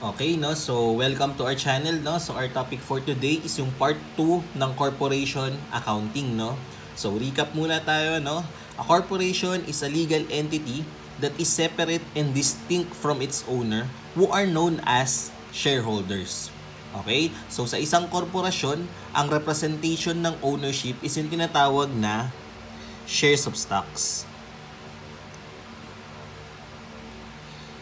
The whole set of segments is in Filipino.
Okay, no? So, welcome to our channel, no? So, our topic for today is yung part 2 ng corporation accounting, no? So, recap muna tayo, no? A corporation is a legal entity that is separate and distinct from its owner who are known as shareholders. Okay? So, sa isang korporasyon, ang representation ng ownership is yung tinatawag na shares of stocks.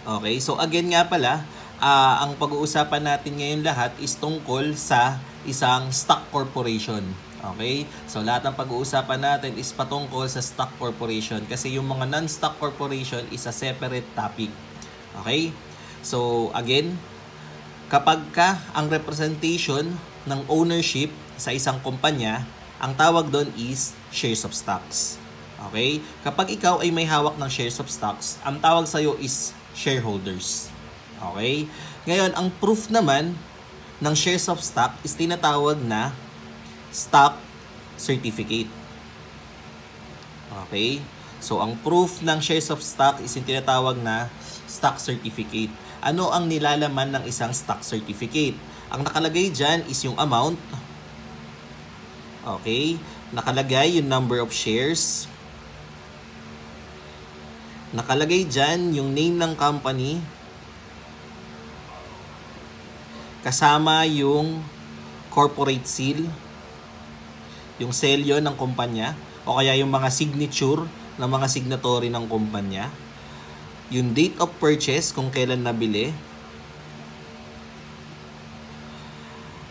Okay? So, again nga pala, ang pag-uusapan natin ngayon lahat is tungkol sa isang stock corporation. Okay? So, lahat ng pag-uusapan natin is patungkol sa stock corporation kasi yung mga non-stock corporation is a separate topic. Okay? So, again, kapag ang representation ng ownership sa isang kumpanya, ang tawag doon is shares of stocks. Okay? Kapag ikaw ay may hawak ng shares of stocks, ang tawag sa'yo is shareholders. Okay? Ngayon, ang proof naman ng shares of stock is tinatawag na stock certificate. Okay? So, ang proof ng shares of stock is yung tinatawag na stock certificate. Ano ang nilalaman ng isang stock certificate? Ang nakalagay dyan is yung amount. Okay? Nakalagay yung number of shares. Nakalagay dyan yung name ng company. Kasama yung corporate seal, yung selyo ng kumpanya, o kaya yung mga signature ng mga signatory ng kumpanya, yung date of purchase kung kailan nabili,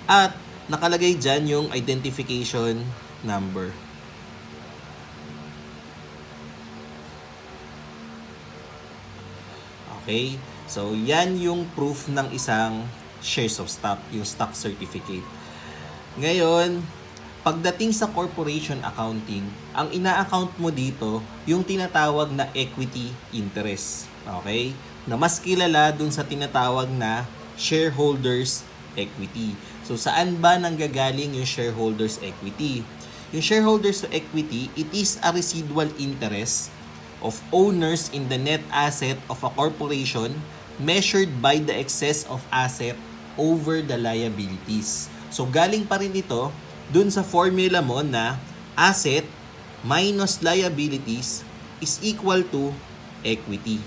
at nakalagay dyan yung identification number. Okay? So, yan yung proof ng isang shares of stock, yung stock certificate. Ngayon, pagdating sa corporation accounting, ang ina-account mo dito, yung tinatawag na equity interest. Okay? Na mas kilala dun sa tinatawag na shareholders equity. So, saan ba nanggagaling yung shareholders equity? Yung shareholders equity, it is a residual interest of owners in the net asset of a corporation measured by the excess of asset over the liabilities. So, galing pa rin ito dun sa formula mo na asset minus liabilities is equal to equity.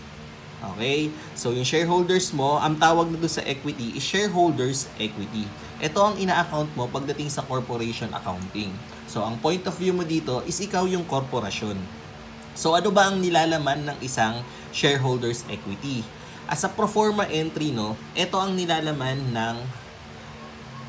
Okay? So, yung shareholders mo, ang tawag na dun sa equity is shareholders equity. Ito ang ina-account mo pagdating sa corporation accounting. So, ang point of view mo dito is ikaw yung korporasyon. So, ano ba ang nilalaman ng isang shareholders equity? As a pro forma entry, no, ito ang nilalaman ng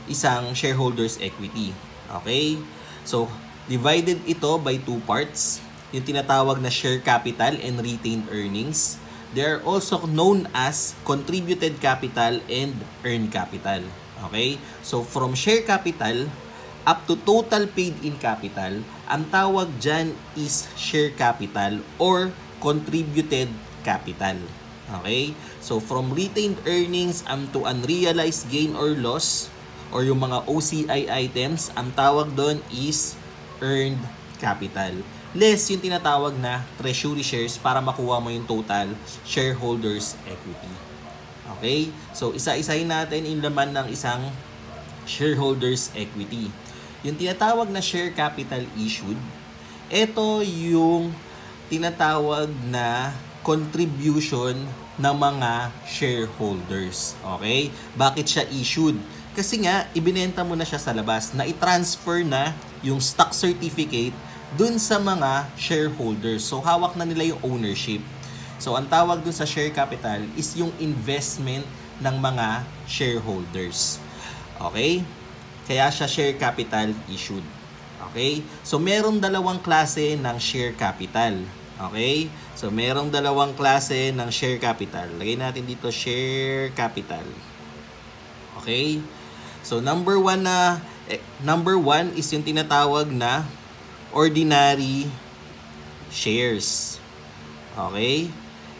isang shareholders equity. Okay? So, divided ito by two parts. Yung tinatawag na share capital and retained earnings. They are also known as contributed capital and earned capital. Okay? So, from share capital up to total paid in capital, ang tawag dyan is share capital or contributed capital. Okay? So, from retained earnings to unrealized gain or loss or yung mga OCI items, ang tawag doon is earned capital. Less yung tinatawag na treasury shares para makuha mo yung total shareholders equity. Okay? So, isa-isahin natin yung laman ng isang shareholders equity. Yung tinatawag na share capital issued, ito yung tinatawag na contribution ng mga shareholders. Okay? Bakit siya issued? Kasi nga, ibinenta mo na siya sa labas na i-transfer na yung stock certificate dun sa mga shareholders. So, hawak na nila yung ownership. So, ang tawag dun sa share capital is yung investment ng mga shareholders. Okay? Kaya siya share capital issued. Okay? So, merong dalawang klase ng share capital. Okay? So, merong dalawang klase ng share capital. Lagay natin dito, share capital. Okay? So, number one is yung tinatawag na ordinary shares. Okay?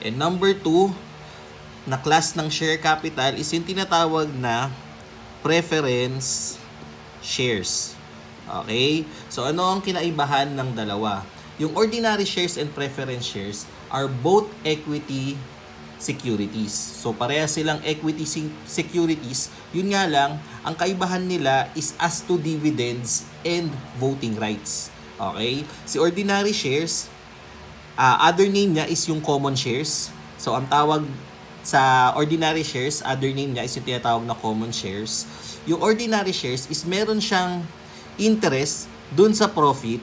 And number 2 na class ng share capital is yung tinatawag na preference shares. Okay? So, ano ang kinaibahan ng dalawa? Yung ordinary shares and preference shares are both equity securities. So parehas silang equity securities, yun nga lang, ang kaibahan nila is as to dividends and voting rights. Okay? Si ordinary shares, other name niya is yung common shares. So ang tawag sa ordinary shares, other name niya is yung tinatawag na common shares. Yung ordinary shares is meron siyang interest dun sa profit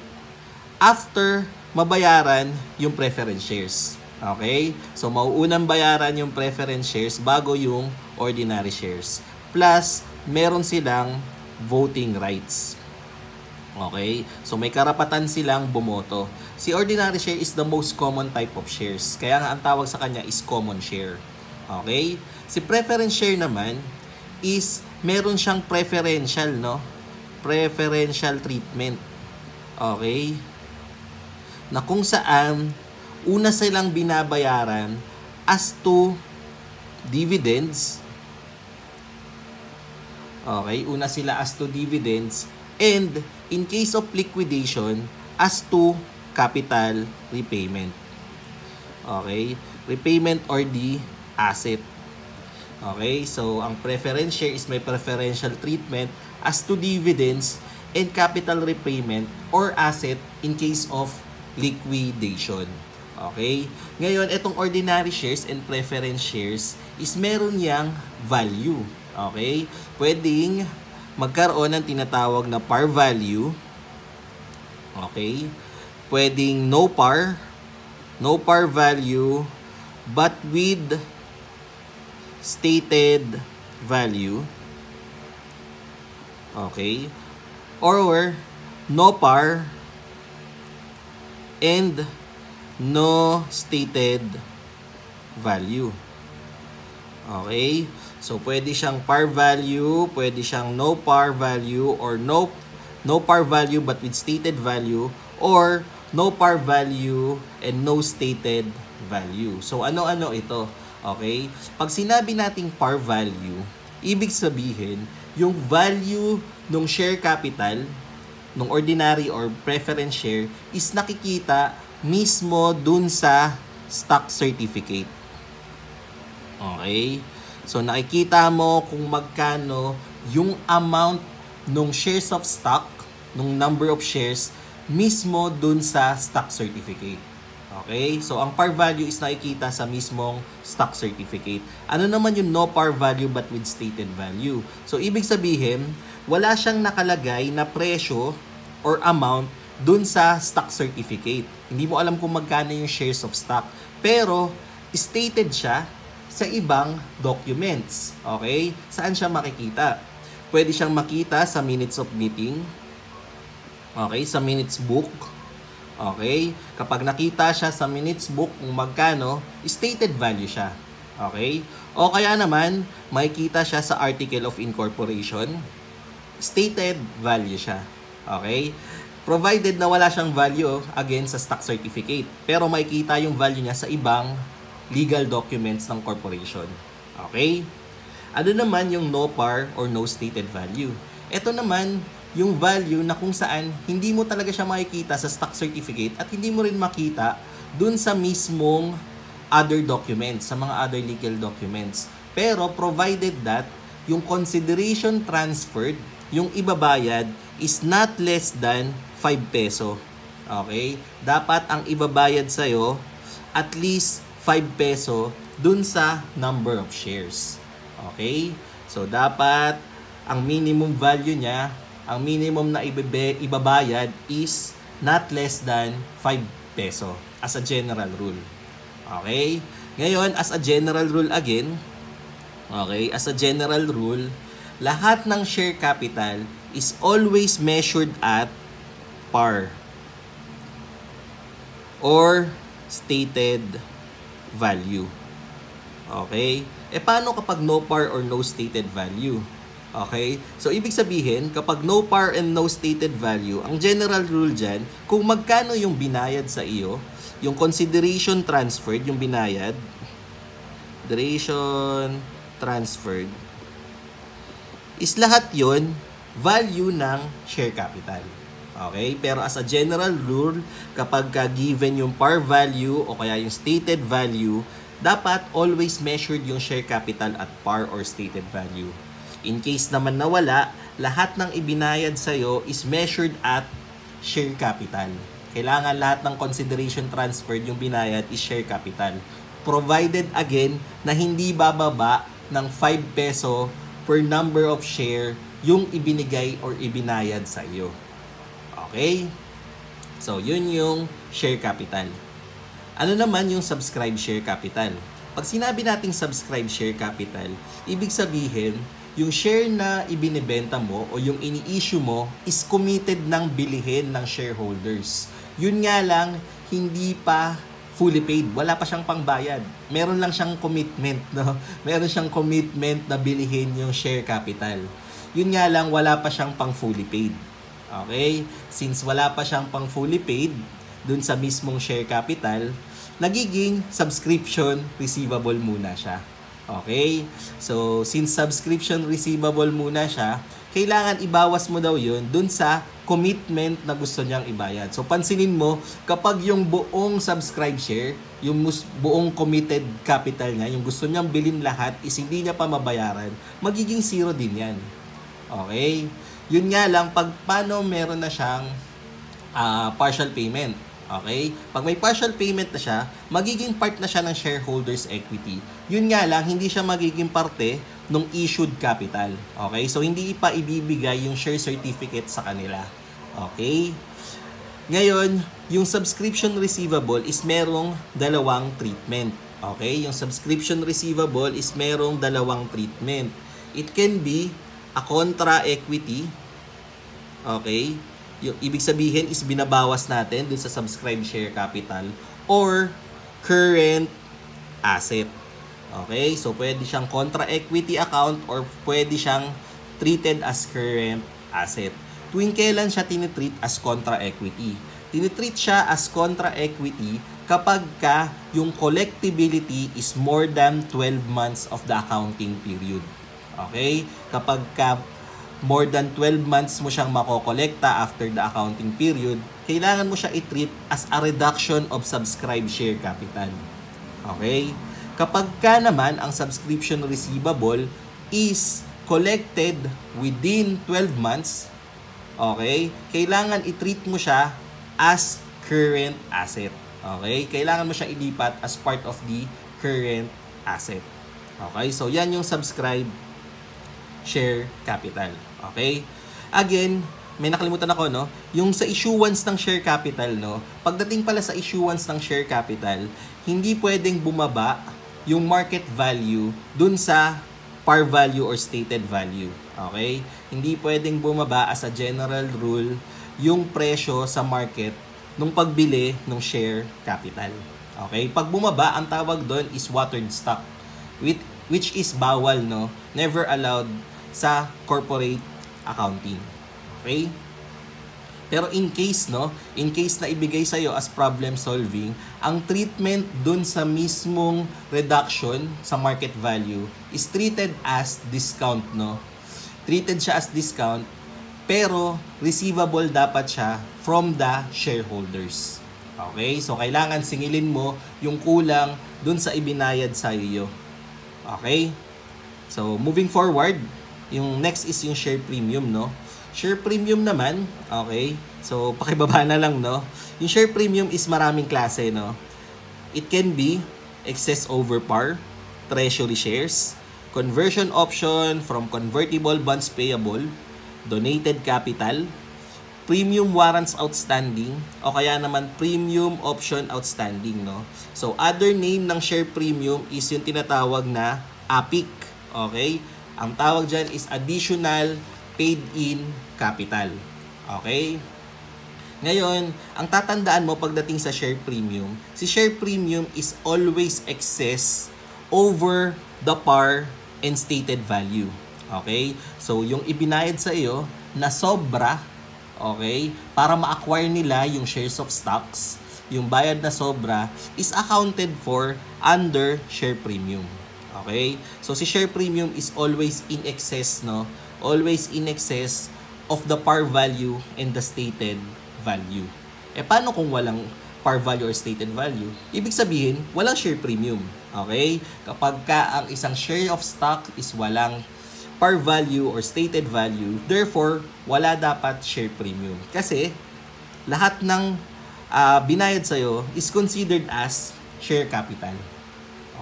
after mabayaran yung preference shares. Okay? So, mauunang bayaran yung preference shares bago yung ordinary shares. Plus, meron silang voting rights. Okay? So, may karapatan silang bumoto. Si ordinary share is the most common type of shares. Kaya nga ang tawag sa kanya is common share. Okay? Si preference share naman is meron siyang preferential, no? Preferential treatment. Okay? Na kung saan una silang binabayaran as to dividends. Okay, una sila as to dividends, and in case of liquidation as to capital repayment. Okay, repayment or the asset. Okay, so ang preference share is may preferential treatment as to dividends and capital repayment or asset in case of liquidation. Okay? Ngayon, itong ordinary shares and preference shares is meron yang value. Okay? Pwedeng magkaroon ng tinatawag na par value. Okay? Pwedeng no par value, but with stated value. Okay? Or no par and no stated value. Okay? So, pwede siyang par value, pwede siyang no par value, or no par value but with stated value, or no par value and no stated value. So, ano-ano ito? Okay? Pag sinabi nating par value, ibig sabihin, yung value ng share capital, ng ordinary or preference share, is nakikita mismo dun sa stock certificate. Okay? So, nakikita mo kung magkano yung amount ng shares of stock, ng number of shares, mismo dun sa stock certificate. Okay? So, ang par value is nakikita sa mismong stock certificate. Ano naman yung no par value but with stated value? So, ibig sabihin, wala siyang nakalagay na presyo or amount dun sa stock certificate. Hindi mo alam kung magkano yung shares of stock. Pero, stated siya sa ibang documents. Okay? Saan siya makikita? Pwede siyang makita sa minutes of meeting. Okay? Sa minutes book. Okay? Kapag nakita siya sa minutes book kung magkano, stated value siya. Okay? O kaya naman, makikita siya sa article of incorporation. Stated value siya. Okay? Provided na wala siyang value again sa stock certificate. Pero makikita yung value niya sa ibang legal documents ng corporation. Okay? Ano naman yung no par or no stated value? Ito naman yung value na kung saan hindi mo talaga siya makikita sa stock certificate at hindi mo rin makita dun sa mismong other documents, sa mga other legal documents. Pero provided that yung consideration transferred, yung ibabayad, is not less than 5 peso. Okay? Dapat ang ibabayad sa'yo at least 5 peso dun sa number of shares. Okay? So, dapat ang minimum value niya, ang minimum na ibabayad is not less than 5 peso as a general rule. Okay? Ngayon, as a general rule again, okay, as a general rule, lahat ng share capital is always measured at par or stated value. Okay? Paano kapag no par or no stated value? Okay? So, ibig sabihin, kapag no par and no stated value, ang general rule dyan, kung magkano yung binayad sa iyo, yung consideration transferred, yung binayad, consideration transferred, is lahat yon value ng share capital. Okay? Pero as a general rule, kapag given yung par value o kaya yung stated value, dapat always measured yung share capital at par or stated value. In case naman na wala, lahat ng ibinayad sa'yo is measured at share capital. Kailangan lahat ng consideration transferred yung binayad is share capital. Provided again na hindi bababa ng 5 peso per number of share yung ibinigay or ibinayad sa iyo. Okay? So, yun yung share capital. Ano naman yung subscribe share capital? Pag sinabi nating subscribe share capital, ibig sabihin, yung share na ibinibenta mo o yung ini-issue mo is committed ng bilihin ng shareholders. Yun nga lang, hindi pa fully paid. Wala pa siyang pangbayad. Meron lang siyang commitment, no? Meron siyang commitment na bilihin yung share capital. Yun nga lang, wala pa siyang pang fully paid. Okay? Since wala pa siyang pang fully paid dun sa mismong share capital, nagiging subscription receivable muna siya. Okay? So, since subscription receivable muna siya, kailangan ibawas mo daw yun dun sa commitment na gusto niyang ibayad. So, pansinin mo, kapag yung buong subscribe share, yung buong committed capital niya, yung gusto niyang bilhin lahat, is hindi niya pa mabayaran, magiging zero din yan. Okay? Yun nga lang, pag paano meron na siyang partial payment. Okay? Pag may partial payment na siya, magiging part na siya ng shareholders equity. Yun nga lang, hindi siya magiging parte ng issued capital. Okay? So, hindi pa ibibigay yung share certificate sa kanila. Okay? Ngayon, yung subscription receivable is merong dalawang treatment. Okay? Yung subscription receivable is merong dalawang treatment. It can be a contra equity. Okay? Yung ibig sabihin is binabawas natin dun sa subscribe share capital or current asset. Okay? So, pwede siyang contra equity account or pwede siyang treated as current asset. Tuwing kailan siya tinitreat as contra equity? Tinitreat siya as contra equity kapag ka yung collectibility is more than 12 months of the accounting period. Okay? Kapag ka more than 12 months mo siyang makokolekta after the accounting period, kailangan mo siya i-treat as a reduction of subscribed share capital. Okay? Kapag ka naman ang subscription receivable is collected within 12 months, okay, kailangan i-treat mo siya as current asset. Okay? Kailangan mo siya ilipat as part of the current asset. Okay? So, yan yung subscribe share capital. Okay? Again, may nakalimutan ako, no? Yung sa issuance ng share capital, no? Pagdating pala sa issuance ng share capital, hindi pwedeng bumaba yung market value dun sa par value or stated value. Okay? Hindi pwedeng bumaba as a general rule yung presyo sa market nung pagbili ng share capital. Okay? Pag bumaba, ang tawag doon is watered stock, which is bawal, no? Never allowed sa corporate accounting. Okay? Pero in case, no, in case na ibigay sa iyo as problem solving, ang treatment dun sa mismong reduction sa market value is treated as discount, no? Treated siya as discount, pero receivable dapat siya from the shareholders. Okay? So, kailangan singilin mo yung kulang dun sa ibinayad sa iyo. Okay? So, moving forward, yung next is yung share premium, no? Share premium naman, okay? So, pakibaba na lang, no? Yung share premium is maraming klase, no? It can be excess over par, treasury shares, conversion option from convertible bonds payable, donated capital, premium warrants outstanding, o kaya naman premium option outstanding, no? So, other name ng share premium is yung tinatawag na APIC, okay? Ang tawag dyan is additional paid-in capital. Okay? Ngayon, ang tatandaan mo pagdating sa share premium, si share premium is always excess over the par and stated value. Okay? So, yung ibinayad sa iyo na sobra, okay, para ma-acquire nila yung shares of stocks, yung bayad na sobra is accounted for under share premium. Okay? So, si share premium is always in excess, no? Always in excess of the par value and the stated value. Paano kung walang par value or stated value, ibig sabihin, walang share premium. Okay? Kapag ka ang isang share of stock is walang par value or stated value, therefore, wala dapat share premium. Kasi, lahat ng binayad sa'yo is considered as share capital.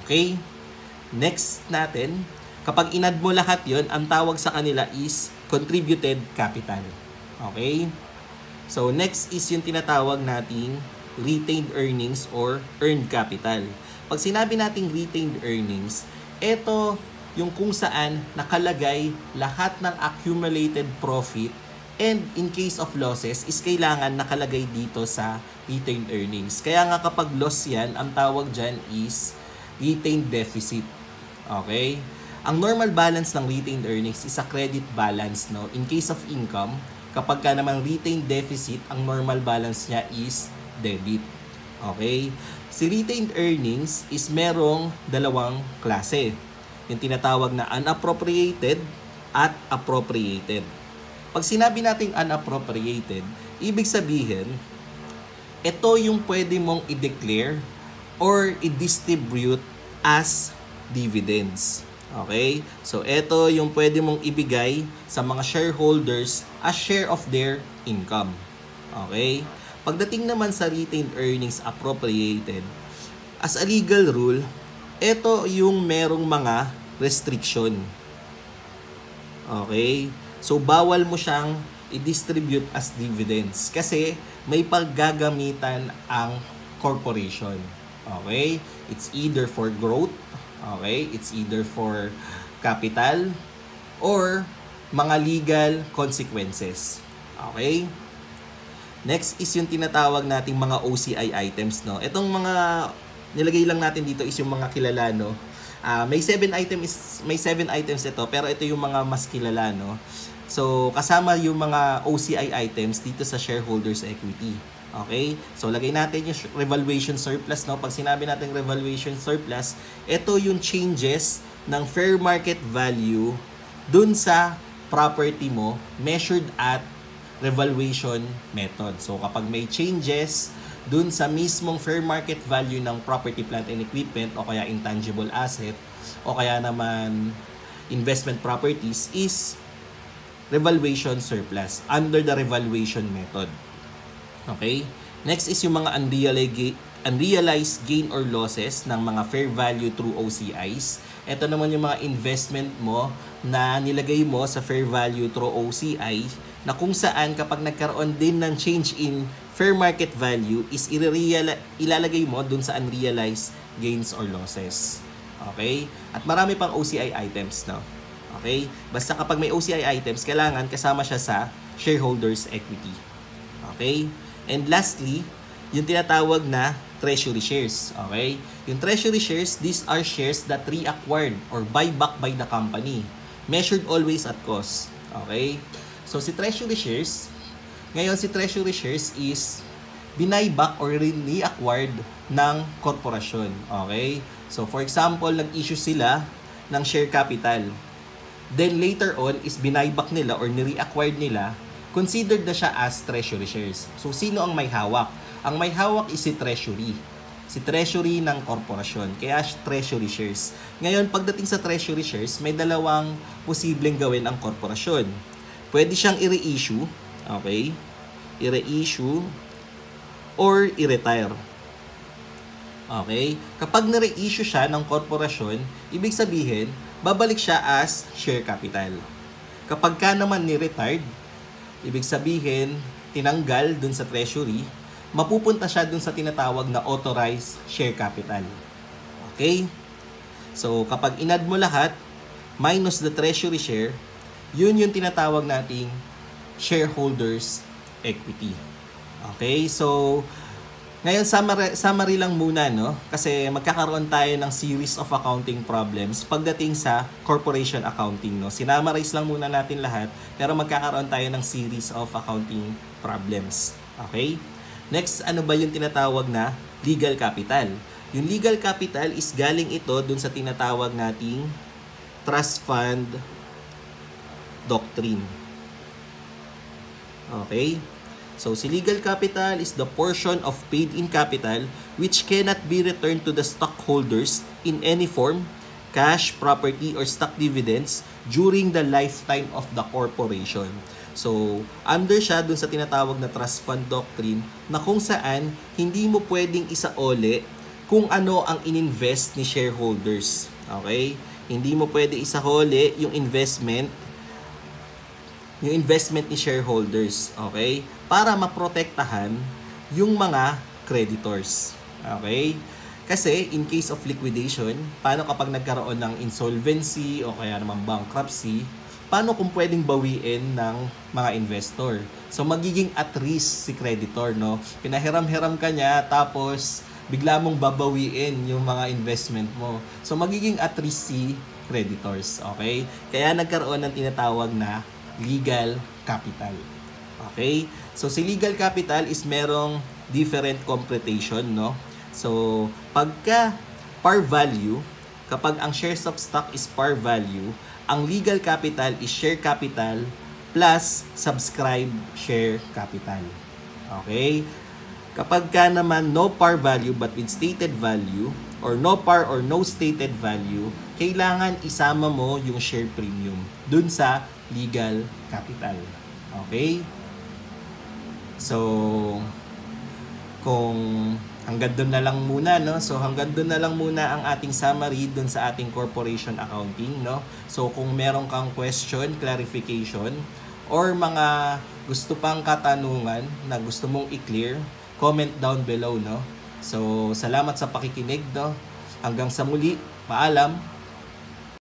Okay? Next natin, kapag inad mo lahat yon, ang tawag sa kanila is contributed capital. Okay? So, next is yung tinatawag nating retained earnings or earned capital. Pag sinabi nating retained earnings, ito yung kung saan nakalagay lahat ng accumulated profit and in case of losses is kailangan nakalagay dito sa retained earnings. Kaya nga kapag loss yan, ang tawag dyan is retained deficit. Okay? Ang normal balance ng retained earnings is a credit balance, no? In case of income, kapag ka naman retained deficit, ang normal balance niya is debit. Okay? Si retained earnings is merong dalawang klase. Yung tinatawag na unappropriated at appropriated. Pag sinabi nating unappropriated, ibig sabihin, ito yung pwede mong i-declare or i-distribute as dividends. Okay? So, ito yung pwede mong ibigay sa mga shareholders as share of their income. Okay? Pagdating naman sa retained earnings appropriated, as a legal rule, ito yung merong mga restriction. Okay? So, bawal mo siyang i-distribute as dividends kasi may paggagamitan ang corporation. Okay? It's either for growth, okay? It's either for capital or mga legal consequences. Okay? Next is yung tinatawag nating mga OCI items, no? Itong mga nilagay lang natin dito is yung mga kilala, no? May 7 items ito, pero ito yung mga mas kilala, no? So, kasama yung mga OCI items dito sa shareholders equity. Okay? So, lagay natin yung revaluation surplus, no? Pag sinabi natin revaluation surplus, ito yung changes ng fair market value dun sa property mo measured at revaluation method. So, kapag may changes dun sa mismong fair market value ng property, plant, and equipment o kaya intangible asset o kaya naman investment properties is revaluation surplus under the revaluation method. Okay? Next is yung mga unrealized gain or losses ng mga fair value through OCIs. Ito naman yung mga investment mo na nilagay mo sa fair value through OCI na kung saan kapag nagkaroon din ng change in fair market value is ilalagay mo dun sa unrealized gains or losses. Okay? At marami pang OCI items, no? Okay? Basta kapag may OCI items, kailangan kasama siya sa shareholders equity. Okay? And lastly, yung tinatawag na treasury shares. Okay? Yung treasury shares, these are shares that reacquired or buy back by the company, measured always at cost. Okay? So, si treasury shares, ngayon si treasury shares is binayback or reacquired ng korporasyon. Okay? So, for example, nag-issue sila ng share capital. Then, later on, is binayback nila or ni-reacquired nila, considered na siya as treasury shares. So, sino ang may hawak? Ang may hawak is si treasury. Si treasury ng korporasyon. Kaya treasury shares. Ngayon, pagdating sa treasury shares, may dalawang posibleng gawin ang korporasyon. Pwede siyang i-reissue, okay? I-reissue or i-retire. Okay? Kapag na-reissue siya ng korporasyon, ibig sabihin, babalik siya as share capital. Kapag ka naman ni-retired, ibig sabihin, tinanggal dun sa treasury, mapupunta siya dun sa tinatawag na authorized share capital. Okay? So, kapag inad mo lahat, minus the treasury share, yun yung tinatawag nating shareholders equity. Okay? So, ngayon summary lang muna, no? Kasi magkakaroon tayo ng series of accounting problems pagdating sa corporation accounting, no? Sinamarize lang muna natin lahat, pero magkakaroon tayo ng series of accounting problems. Okay? Next, ano ba yung tinatawag na legal capital? Yung legal capital is galing ito dun sa tinatawag nating trust fund doctrine. Okay? So, si legal capital is the portion of paid-in capital which cannot be returned to the stockholders in any form, cash, property, or stock dividends during the lifetime of the corporation. So, under siya dun sa tinatawag na trust fund doctrine na kung saan hindi mo pwedeng isaoli kung ano ang ininvest ni shareholders. Okay? Hindi mo pwede isahuli yung investment ni shareholders, okay? Para maprotektahan yung mga creditors. Okay? Kasi in case of liquidation, paano kapag nagkaroon ng insolvency o kaya naman bankruptcy, paano kung pwedeng bawiin ng mga investor? So magiging at risk si creditor, no? Pinahiram-hiram ka niya tapos bigla mong babawiin yung mga investment mo. So magiging at risk si creditors, okay? Kaya nagkaroon ng tinatawag na legal capital. Okay? So si legal capital is merong different computation, no? So pagka par value, kapag ang shares of stock is par value, ang legal capital is share capital plus subscribed share capital. Okay? Kapag ka naman no par value but with stated value, or no par or no stated value, kailangan isama mo yung share premium dun sa legal capital. Okay? So, kung hanggang doon na lang muna, no? So, hanggang doon na lang muna ang ating summary doon sa ating corporation accounting, no? So, kung meron kang question, clarification, or mga gusto pang katanungan na gusto mong i-clear, comment down below, no? So, salamat sa pakikinig, no? Hanggang sa muli, paalam!